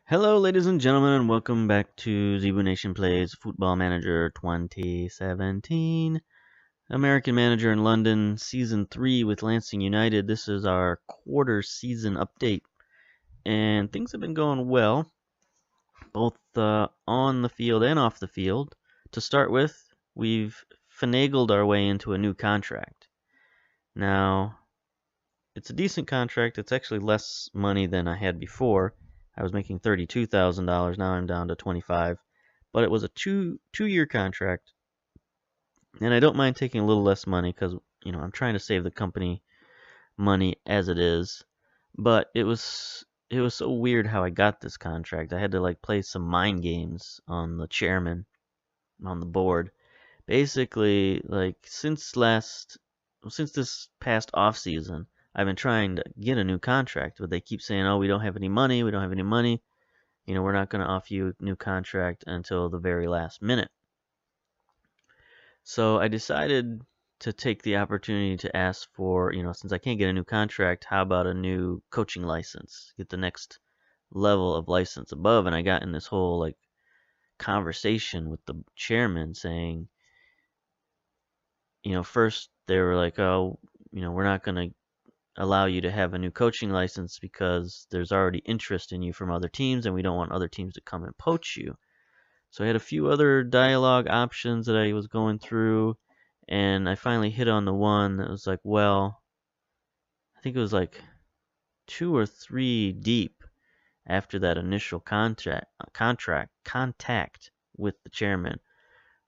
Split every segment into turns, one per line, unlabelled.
Hello, ladies and gentlemen, and welcome back to Zebu Nation Plays Football Manager 2017. American Manager in London, Season 3 with Lancing United. This is our quarter season update, and things have been going well, both on the field and off the field. To start with, we've finagled our way into a new contract. Now, it's a decent contract. It's actually less money than I had before. I was making $32,000. Now I'm down to 25. But it was a two-year contract, and I don't mind taking a little less money because I'm trying to save the company money as it is. But it was so weird how I got this contract. I had to play some mind games on the chairman on the board. Basically, since this past off season, I've been trying to get a new contract, but they keep saying, "Oh, we don't have any money. We don't have any money. We're not going to offer you a new contract until the very last minute." So I decided to take the opportunity to ask for, since I can't get a new contract, how about a new coaching license? Get the next level of license above. And I got in this whole conversation with the chairman saying, first they were like, "Oh, we're not going to allow you to have a new coaching license because there's already interest in you from other teams, and we don't want other teams to come and poach you." So I had a few other dialogue options that I was going through, and I finally hit on the one that was like, well, I think it was like 2 or 3 deep after that initial contact with the chairman,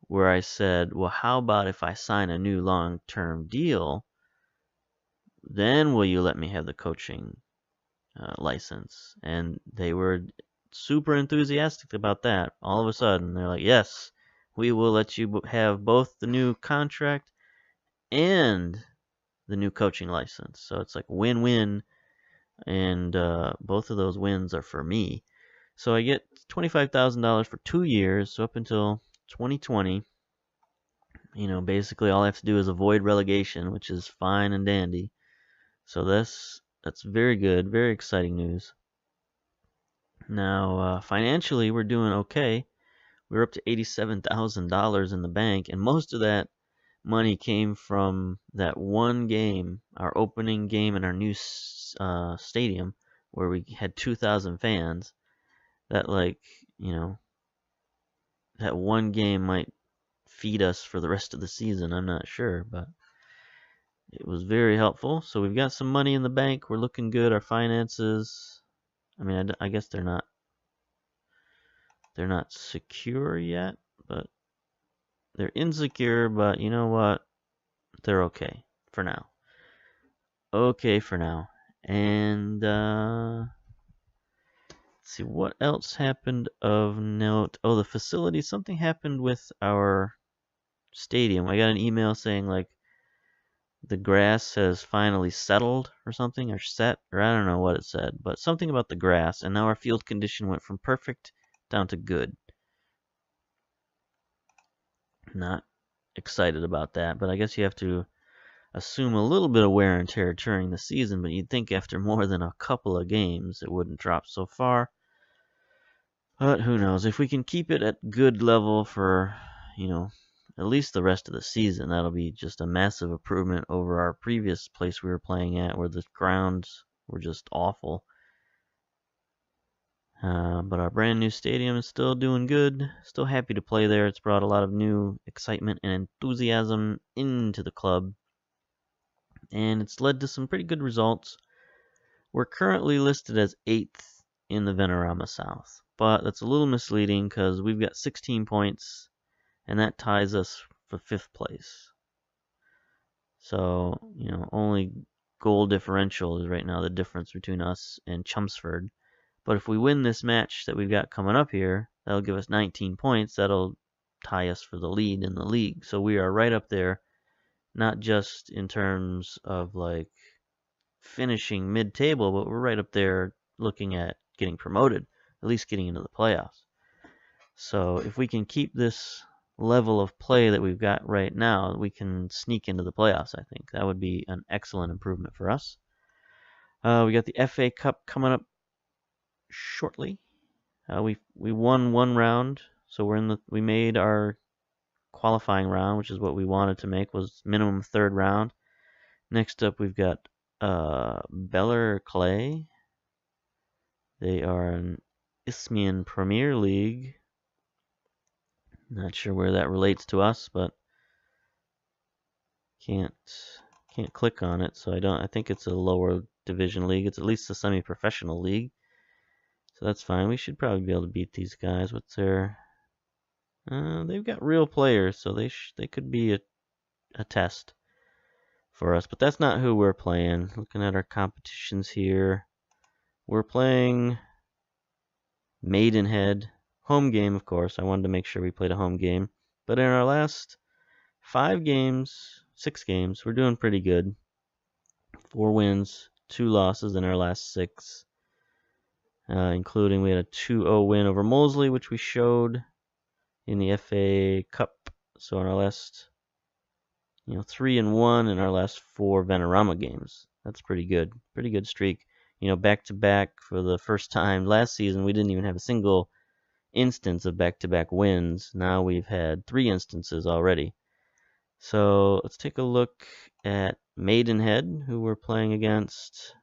where I said, well, how about if I sign a new long-term deal, then will you let me have the coaching license? And they were super enthusiastic about that. All of a sudden, they're like, yes, we will let you have both the new contract and the new coaching license. So it's like win-win, and both of those wins are for me. So I get $25,000 for 2 years, so up until 2020. Basically all I have to do is avoid relegation, which is fine and dandy. So that's very good, very exciting news. Now, financially, we're doing okay. We're up to $87,000 in the bank, and most of that money came from that one game, our opening game in our new stadium, where we had 2,000 fans. That that one game might feed us for the rest of the season. I'm not sure, but it was very helpful. So we've got some money in the bank. We're looking good. Our finances, I mean, I guess they're not secure yet, but they're insecure. But you know what? They're okay for now. Okay for now. And let's see what else happened of note. Oh, the facility. Something happened with our stadium. I got an email saying the grass has finally settled or something, or set, or I don't know what it said, but something about the grass, and now our field condition went from perfect down to good. Not excited about that, but I guess you have to assume a little bit of wear and tear during the season, but you'd think after more than a couple of games it wouldn't drop so far. But who knows? If we can keep it at good level for, at least the rest of the season, that'll be just a massive improvement over our previous place we were playing at, where the grounds were just awful. But our brand new stadium is still doing good. Still happy to play there. It's brought a lot of new excitement and enthusiasm into the club, and it's led to some pretty good results. We're currently listed as 8th in the Venerama South, but that's a little misleading because we've got 16 points, and that ties us for 5th place. So, only goal differential is right now the difference between us and Chelmsford. But if we win this match that we've got coming up here, that'll give us 19 points. That'll tie us for the lead in the league. So we are right up there, not just in terms of finishing mid-table, but we're right up there looking at getting promoted, at least getting into the playoffs. So if we can keep this level of play that we've got right now, we can sneak into the playoffs, I think. That would be an excellent improvement for us. We got the FA Cup coming up shortly. We won one round, so we made our qualifying round, which is what we wanted to make, was minimum third round. Next up, we've got Beller Clay. They are an Isthmian Premier League. Not sure where that relates to us, but can't click on it, so I think it's a lower division league. It's at least a semi-professional league, so that's fine. We should probably be able to beat these guys. What's their? They've got real players, so they could be a test for us. But that's not who we're playing. Looking at our competitions here, we're playing Maidenhead. Home game, of course. I wanted to make sure we played a home game. But in our last 6 games, we're doing pretty good. 4 wins, 2 losses in our last 6. Including we had a 2-0 win over Moseley, which we showed in the FA Cup. So in our last 3-1 in our last 4 Vanarama games. That's pretty good. Pretty good streak. Back to back for the first time. Last season we didn't even have a single instance of back-to-back wins. Now we've had 3 instances already. So let's take a look at Maidenhead, who we're playing against.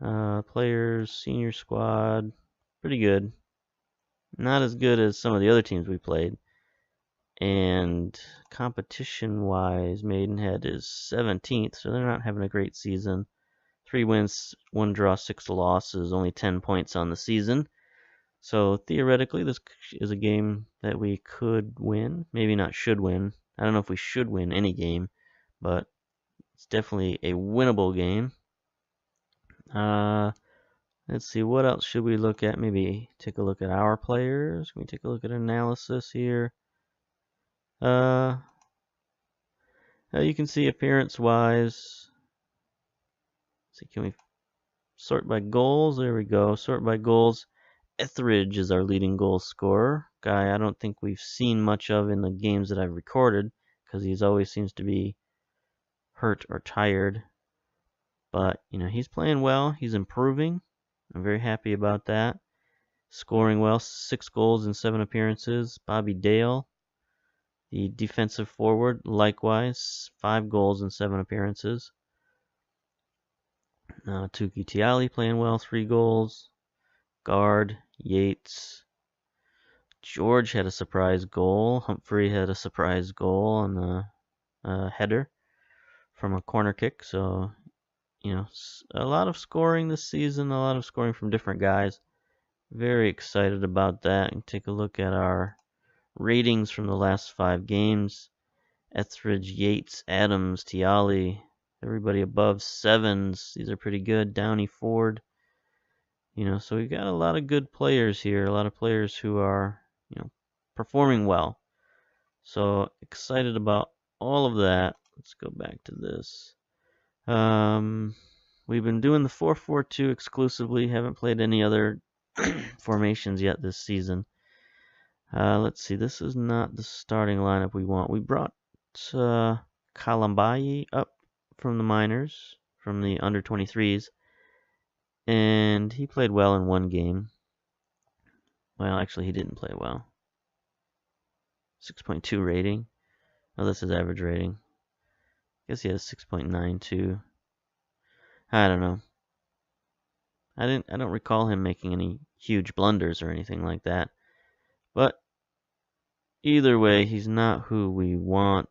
Players, senior squad, pretty good. Not as good as some of the other teams we played. And competition-wise, Maidenhead is 17th, so they're not having a great season. 3 wins, 1 draw, 6 losses, only 10 points on the season. So theoretically, this is a game that we could win. Maybe not should win. I don't know if we should win any game, but it's definitely a winnable game. Let's see, what else should we look at? Maybe take a look at our players. Can we take a look at analysis here? You can see appearance-wise. See, can we sort by goals? There we go. Sort by goals. Etheridge is our leading goal scorer. Guy I don't think we've seen much of in the games that I've recorded, because he always seems to be hurt or tired. But, he's playing well. He's improving. I'm very happy about that. Scoring well, 6 goals in 7 appearances. Bobby Dale, the defensive forward, likewise, 5 goals in 7 appearances. Tuki Tiali playing well, 3 goals. Guard, Yates. George had a surprise goal. Humphrey had a surprise goal on a header from a corner kick. So, a lot of scoring this season, a lot of scoring from different guys. Very excited about that. And take a look at our ratings from the last 5 games. Etheridge, Yates, Adams, Tiali, everybody above 7s. These are pretty good. Downey, Ford. So we've got a lot of good players here. A lot of players who are, performing well. So excited about all of that. Let's go back to this. We've been doing the 4-4-2 exclusively. Haven't played any other formations yet this season. Let's see. This is not the starting lineup we want. We brought Kalambayi up from the minors, from the under 23s, and he played well in 1 game. Well, actually, he didn't play well. 6.2 rating. Oh, that's his average rating. I guess he has 6.92. I don't know. I don't recall him making any huge blunders or anything like that. But either way, he's not who we want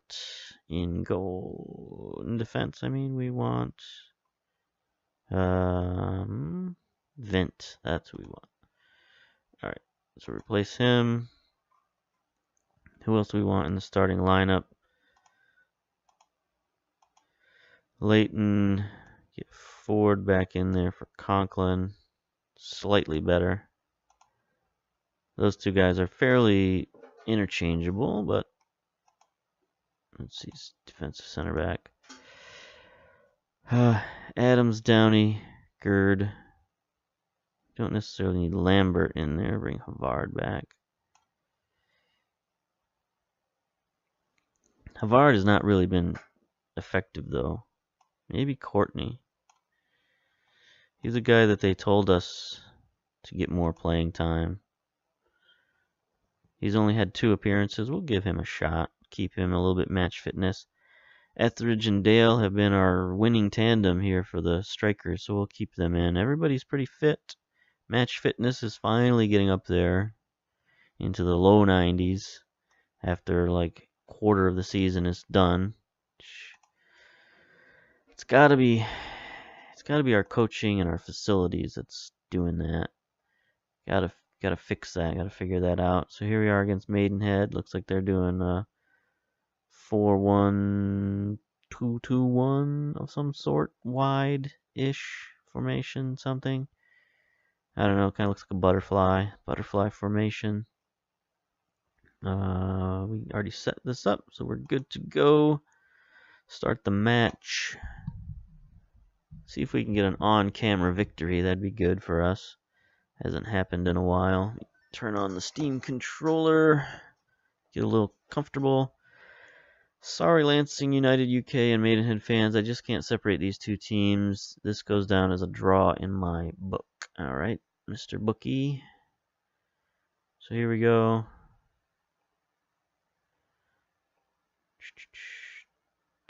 in goal. In defense, we want Vint. That's who we want. Alright, so replace him. Who else do we want in the starting lineup? Leighton. Get Ford back in there for Conklin. Slightly better. Those 2 guys are fairly interchangeable, but let's see, defensive center back. Adams, Downey, Gerd. Don't necessarily need Lambert in there. Bring Havard back. Havard has not really been effective, though. Maybe Courtney. He's a guy that they told us to get more playing time. He's only had 2 appearances. We'll give him a shot. Keep him a little bit match fitness. Etheridge and Dale have been our winning tandem here for the strikers, so we'll keep them in. Everybody's pretty fit. Match fitness is finally getting up there into the low 90s after like quarter of the season is done. It's gotta be our coaching and our facilities that's doing that. Gotta fix that. Gotta figure that out. So here we are against Maidenhead. Looks like they're doing 4-1-2-2-1 of some sort, wide-ish formation, something. I don't know. Kind of looks like a butterfly formation. We already set this up, so we're good to go. Start the match. See if we can get an on-camera victory. That'd be good for us. Hasn't happened in a while. Turn on the Steam controller. Get a little comfortable. Sorry, Lancing United UK and Maidenhead fans. I just can't separate these 2 teams. This goes down as a draw in my book. Alright, Mr. Bookie. So here we go.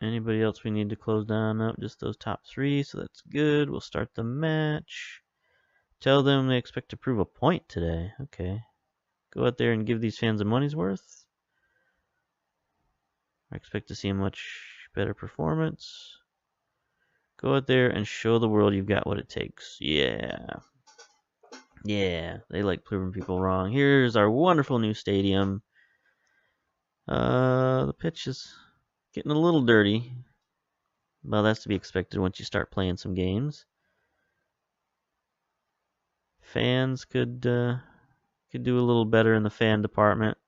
Anybody else we need to close down? Nope, just those top 3, so that's good. We'll start the match. Tell them they expect to prove a point today. Okay. Go out there and give these fans a money's worth. I expect to see a much better performance. Go out there and show the world you've got what it takes. Yeah. Yeah, they like proving people wrong. Here's our wonderful new stadium. The pitch is getting a little dirty. Well, that's to be expected once you start playing some games. Fans could do a little better in the fan department.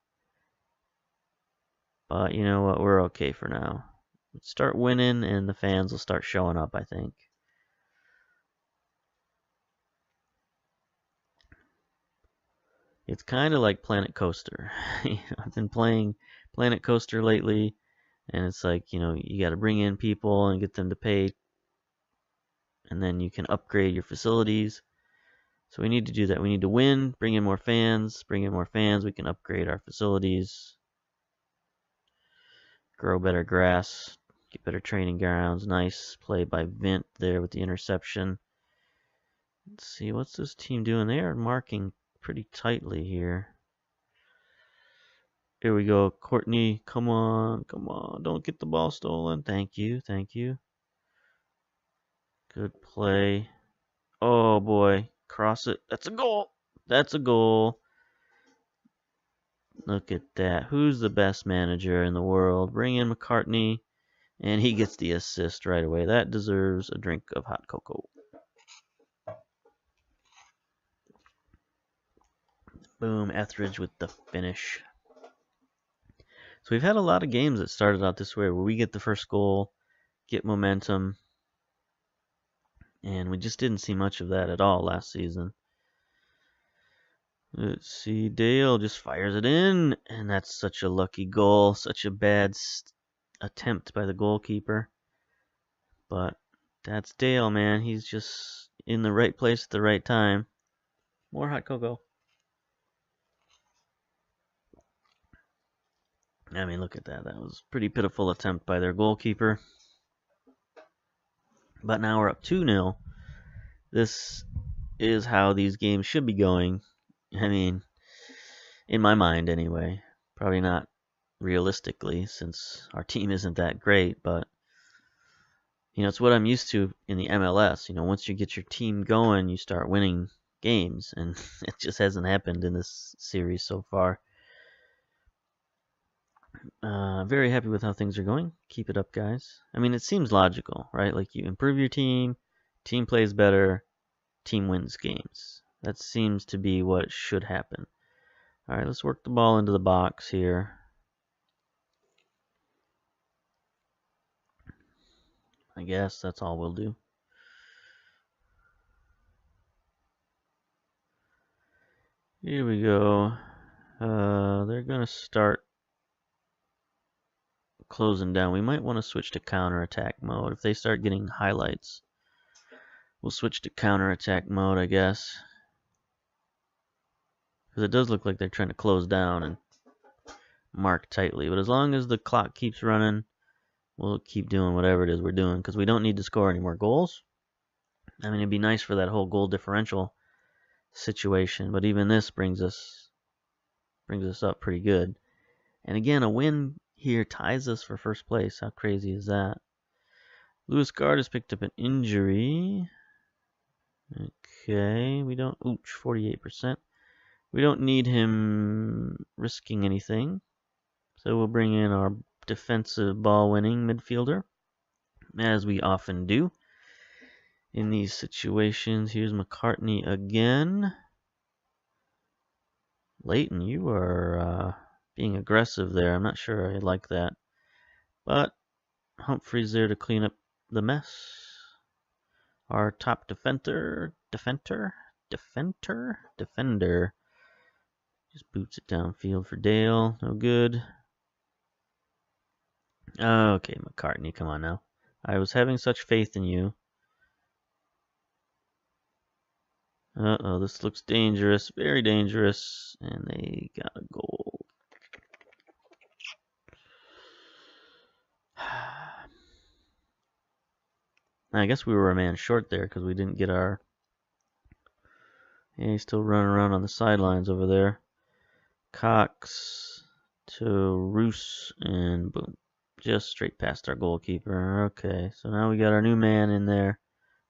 But you know what? We're okay for now. Let's start winning and the fans will start showing up, I think. It's kind of like Planet Coaster. I've been playing Planet Coaster lately, and it's like, you got to bring in people and get them to pay, and then you can upgrade your facilities. So we need to do that. We need to win, bring in more fans, we can upgrade our facilities, grow better grass, get better training grounds. Nice play by Vint there with the interception. Let's see, what's this team doing? They are marking pretty tightly here. Here we go. Courtney, come on. Don't get the ball stolen. Thank you. Good play. Oh boy. Cross it. That's a goal. Look at that. Who's the best manager in the world? Bring in McCartney. And he gets the assist right away. That deserves a drink of hot cocoa. Boom. Etheridge with the finish. So we've had a lot of games that started out this way where we get the first goal, get momentum, and we just didn't see much of that at all last season. Let's see, Dale just fires it in, and that's such a lucky goal, such a bad attempt by the goalkeeper. But that's Dale, man. He's just in the right place at the right time. More hot cocoa. I mean, look at that. That was a pretty pitiful attempt by their goalkeeper. But now we're up 2-0. This is how these games should be going. I mean, in my mind anyway. Probably not realistically since our team isn't that great, but it's what I'm used to in the MLS. Once you get your team going, you start winning games, and it just hasn't happened in this series so far. Very happy with how things are going. Keep it up, guys. I mean, it seems logical, right? Like, you improve your team plays better, team wins games. That seems to be what should happen. All right, let's work the ball into the box here. I guess that's all we'll do. Here we go. They're going to start closing down. We might want to switch to counter-attack mode. If they start getting highlights, we'll switch to counter-attack mode, I guess. Because it does look like they're trying to close down and mark tightly. But as long as the clock keeps running, we'll keep doing whatever it is we're doing. Because we don't need to score any more goals. I mean, it'd be nice for that whole goal differential situation. But even this brings us up pretty good. And again, a win here ties us for first place. How crazy is that? Lewis Gard has picked up an injury. Okay, we don't... Ooch, 48%. We don't need him risking anything. So we'll bring in our defensive ball-winning midfielder, as we often do in these situations. Here's McCartney again. Leighton, you are being aggressive there. I'm not sure I like that. But Humphrey's there to clean up the mess. Our top defender. Just boots it downfield for Dale. No good. Okay, McCartney, come on now. I was having such faith in you. Uh-oh, this looks dangerous. Very dangerous. And they got a goal. I guess we were a man short there because we didn't get our... Yeah, he's still running around on the sidelines over there. Cox to Roos, and boom. Just straight past our goalkeeper. Okay, so now we got our new man in there.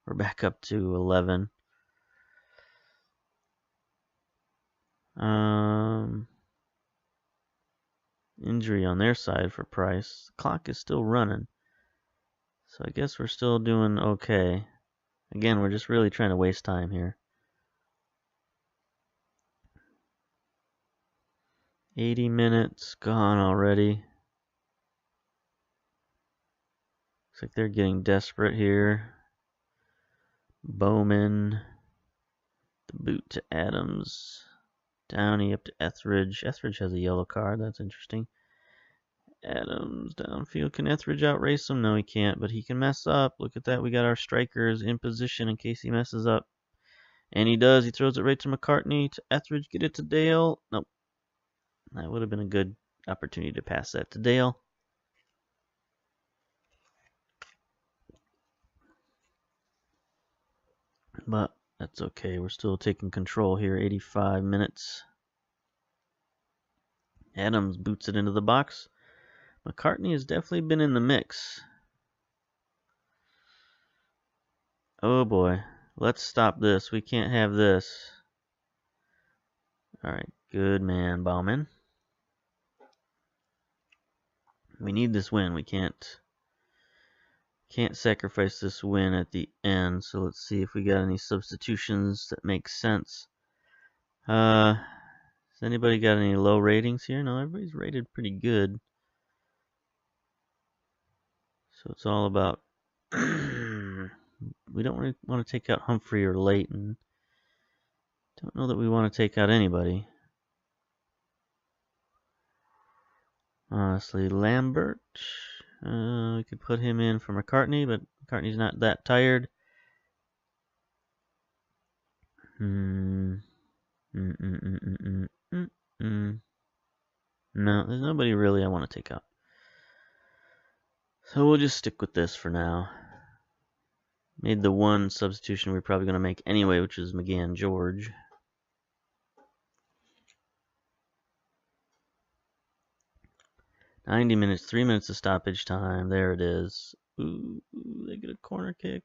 We're back up to 11. Injury on their side for Price. The clock is still running. So I guess we're still doing okay. Again, we're just really trying to waste time here. 80 minutes gone already. Looks like they're getting desperate here. Bowman. The boot to Adams. Downey up to Etheridge. Etheridge has a yellow card. That's interesting. Adams downfield. Can Etheridge outrace him? No, he can't, but he can mess up. Look at that. We got our strikers in position in case he messes up. And he does. He throws it right to McCartney. To Etheridge. Get it to Dale. Nope. That would have been a good opportunity to pass that to Dale. But that's okay. We're still taking control here. 85 minutes. Adams boots it into the box. McCartney has definitely been in the mix. Oh boy. Let's stop this. We can't have this. Alright. Good man, Bauman. We need this win. We can't sacrifice this win at the end. So let's see if we got any substitutions that make sense. Has anybody got any low ratings here? No, everybody's rated pretty good. So it's all about... we don't really want to take out Humphrey or Leighton. Don't know that we want to take out anybody. Honestly, Lambert. We could put him in for McCartney, but McCartney's not that tired. No, there's nobody really I want to take out. So we'll just stick with this for now. Made the one substitution we're probably going to make anyway, which is McGann George. $90 minutes, 3 minutes of stoppage time. There it is. Ooh, they get a corner kick.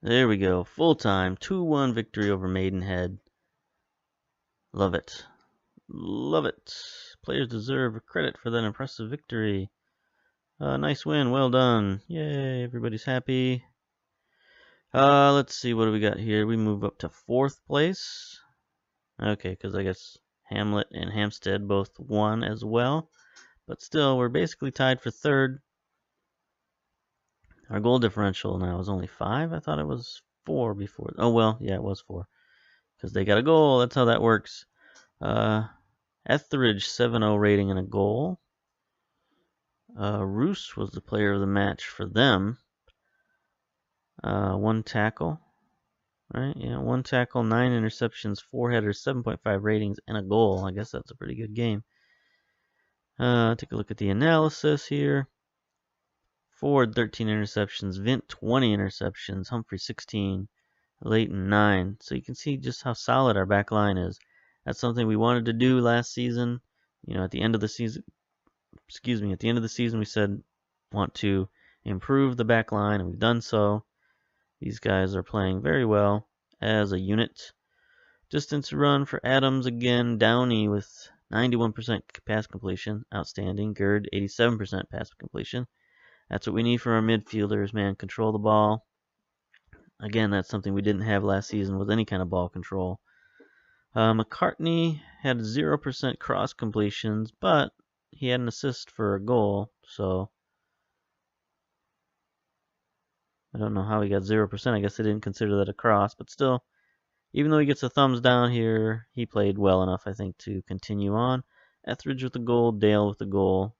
There we go. Full time. 2-1 victory over Maidenhead. Love it. Love it. Players deserve credit for that impressive victory. Nice win. Well done. Yay. Everybody's happy. Let's see. What do we got here? We move up to 4th place. Okay, because I guess Hamlet and Hampstead both won as well. But still, we're basically tied for 3rd. Our goal differential now is only 5. I thought it was 4 before. Oh, well, yeah, it was 4. Because they got a goal. That's how that works. Etheridge, 7-0 rating and a goal. Roos was the player of the match for them. 1 tackle. right? Yeah, 1 tackle, 9 interceptions, 4 headers, 7.5 ratings, and a goal. I guess that's a pretty good game. Take a look at the analysis here. Ford, 13 interceptions. Vint, 20 interceptions. Humphrey, 16. Leighton, 9. So you can see just how solid our back line is. That's something we wanted to do last season. You know, at the end of the season, we said want to improve the back line, and we've done so. These guys are playing very well as a unit. Distance run for Adams again. Downey with 91% pass completion. Outstanding. Gerd, 87% pass completion. That's what we need from our midfielders, man. Control the ball. Again, that's something we didn't have last season with any kind of ball control. McCartney had 0% cross completions, but he had an assist for a goal, so I don't know how he got 0%. I guess they didn't consider that a cross, but still, even though he gets a thumbs down here, he played well enough, I think, to continue on. Etheridge with the goal, Dale with the goal.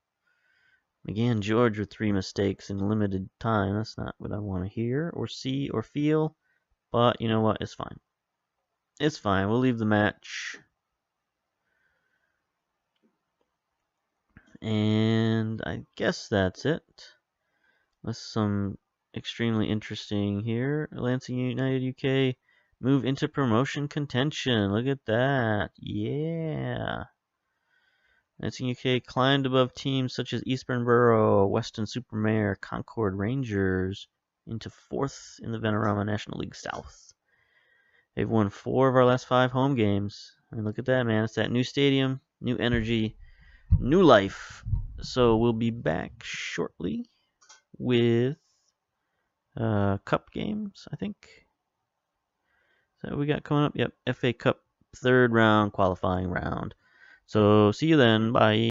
Again, George with 3 mistakes in limited time. That's not what I want to hear or see or feel. But you know what? It's fine. It's fine. We'll leave the match. And I guess that's it. That's some extremely interesting here. Lancing United UK move into promotion contention. Look at that. Yeah. Lancing UK climbed above teams such as Eastbourne Borough, Weston-super-Mare, Concord Rangers into 4th in the Vanarama National League South. They've won 4 of our last 5 home games. I mean, look at that, man. It's that new stadium, new energy, new life. So we'll be back shortly with cup games, I think. Is that what we got coming up? Yep, FA Cup 3rd round, qualifying round. So see you then. Bye.